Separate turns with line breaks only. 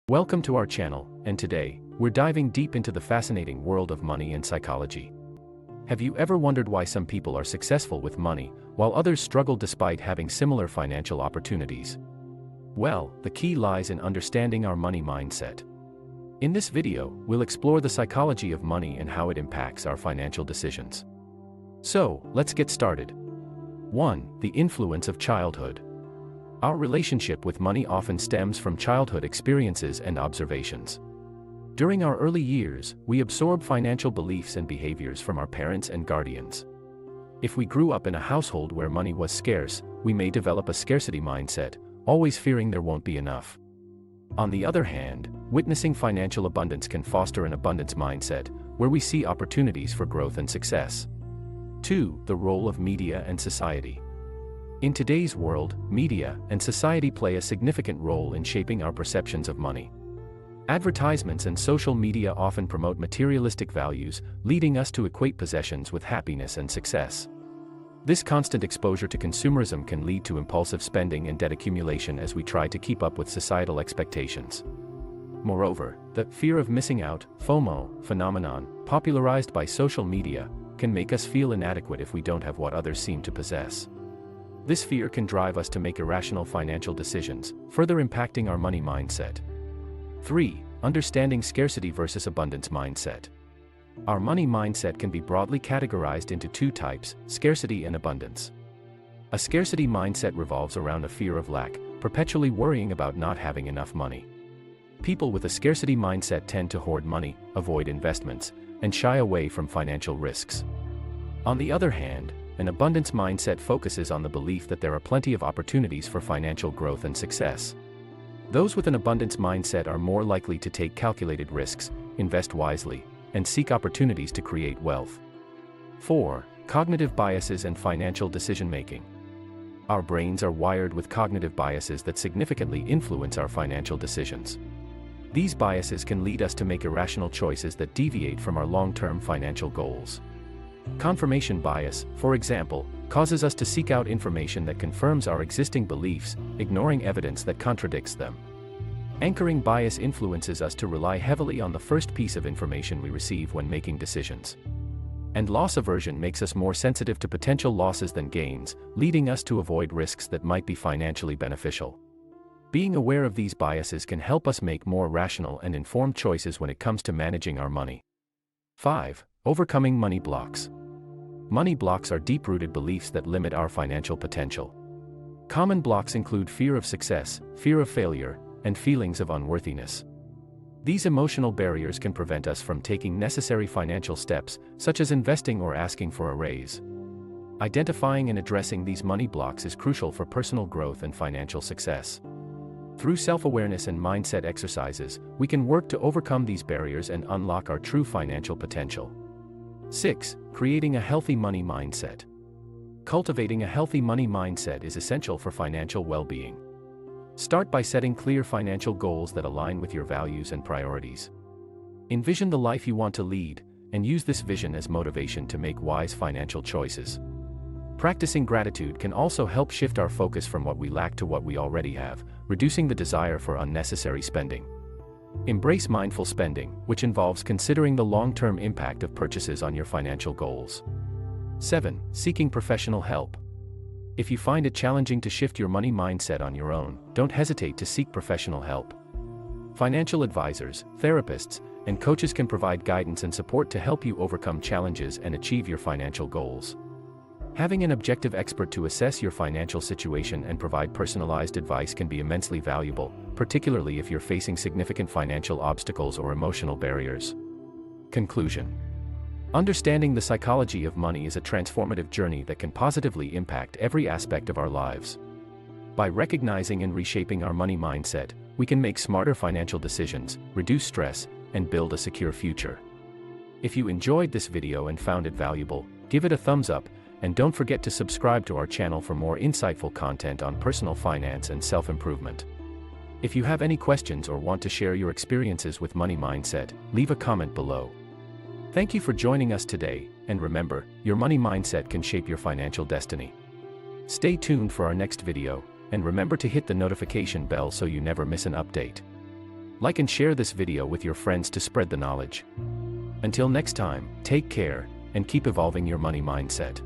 Welcome to our channel, and today, we're diving deep into the fascinating world of money and psychology. Have you ever wondered why some people are successful with money, while others struggle despite having similar financial opportunities? Well, the key lies in understanding our money mindset. In this video, we'll explore the psychology of money and how it impacts our financial decisions. So, let's get started. 1. The influence of childhood. Our relationship with money often stems from childhood experiences and observations. During our early years, we absorb financial beliefs and behaviors from our parents and guardians. If we grew up in a household where money was scarce, we may develop a scarcity mindset, always fearing there won't be enough. On the other hand, witnessing financial abundance can foster an abundance mindset, where we see opportunities for growth and success. 2. The role of media and society. In today's world, media and society play a significant role in shaping our perceptions of money. Advertisements and social media often promote materialistic values, leading us to equate possessions with happiness and success. This constant exposure to consumerism can lead to impulsive spending and debt accumulation as we try to keep up with societal expectations. Moreover, the fear of missing out, FOMO, phenomenon, popularized by social media, can make us feel inadequate if we don't have what others seem to possess. This fear can drive us to make irrational financial decisions, further impacting our money mindset. 3. Understanding scarcity versus abundance mindset. Our money mindset can be broadly categorized into two types: scarcity and abundance. A scarcity mindset revolves around a fear of lack, perpetually worrying about not having enough money. People with a scarcity mindset tend to hoard money, avoid investments, and shy away from financial risks. On the other hand, an abundance mindset focuses on the belief that there are plenty of opportunities for financial growth and success. Those with an abundance mindset are more likely to take calculated risks, invest wisely, and seek opportunities to create wealth. 4. Cognitive biases and financial decision-making. Our brains are wired with cognitive biases that significantly influence our financial decisions. These biases can lead us to make irrational choices that deviate from our long-term financial goals. Confirmation bias, for example, causes us to seek out information that confirms our existing beliefs, ignoring evidence that contradicts them. Anchoring bias influences us to rely heavily on the first piece of information we receive when making decisions. And loss aversion makes us more sensitive to potential losses than gains, leading us to avoid risks that might be financially beneficial. Being aware of these biases can help us make more rational and informed choices when it comes to managing our money. 5. Overcoming money blocks. Money blocks are deep-rooted beliefs that limit our financial potential. Common blocks include fear of success, fear of failure, and feelings of unworthiness. These emotional barriers can prevent us from taking necessary financial steps, such as investing or asking for a raise. Identifying and addressing these money blocks is crucial for personal growth and financial success. Through self-awareness and mindset exercises, we can work to overcome these barriers and unlock our true financial potential. 6. Creating a healthy money mindset. Cultivating a healthy money mindset is essential for financial well-being. Start by setting clear financial goals that align with your values and priorities. Envision the life you want to lead, and use this vision as motivation to make wise financial choices. Practicing gratitude can also help shift our focus from what we lack to what we already have, reducing the desire for unnecessary spending. Embrace mindful spending, which involves considering the long-term impact of purchases on your financial goals. 7. Seeking professional help. If you find it challenging to shift your money mindset on your own, don't hesitate to seek professional help. Financial advisors, therapists, and coaches can provide guidance and support to help you overcome challenges and achieve your financial goals. Having an objective expert to assess your financial situation and provide personalized advice can be immensely valuable, particularly if you're facing significant financial obstacles or emotional barriers. Conclusion. Understanding the psychology of money is a transformative journey that can positively impact every aspect of our lives. By recognizing and reshaping our money mindset, we can make smarter financial decisions, reduce stress, and build a secure future. If you enjoyed this video and found it valuable, give it a thumbs up, and don't forget to subscribe to our channel for more insightful content on personal finance and self-improvement. If you have any questions or want to share your experiences with money mindset, leave a comment below. Thank you for joining us today, and remember, your money mindset can shape your financial destiny. Stay tuned for our next video, and remember to hit the notification bell so you never miss an update. Like and share this video with your friends to spread the knowledge. Until next time, take care, and keep evolving your money mindset.